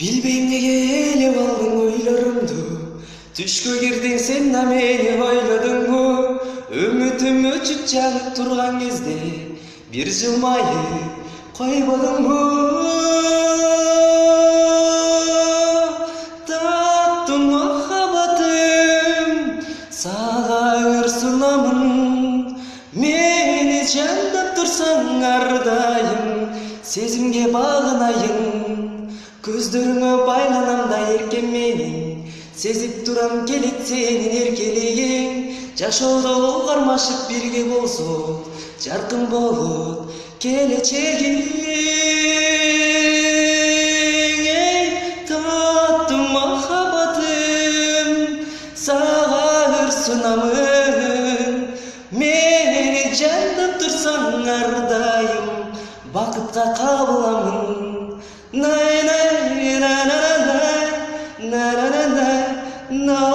Bilbeyim неге елеп алдың ойларымды, түшкө кирдиң сен да мени ойладыңбы? Үмүтүм өчүп жанып турган кезде бир жылмайып койбодуңбу? Таттуу махаббатым, сага ыр сунамын, мени жандап турсаң ар дайым, сезимге багынайын. Көздөрүңө байланам да эркен менин, сезип турам келет сенин эркелигиң. Жашоодо кармашып бирге болсок, жаркын болот келечегиң. Таттуу махаббатым, сага ыр сунамын, мени жандап турсаң ар дайым, бакытка кабыламын. Na na na na na na na na na na.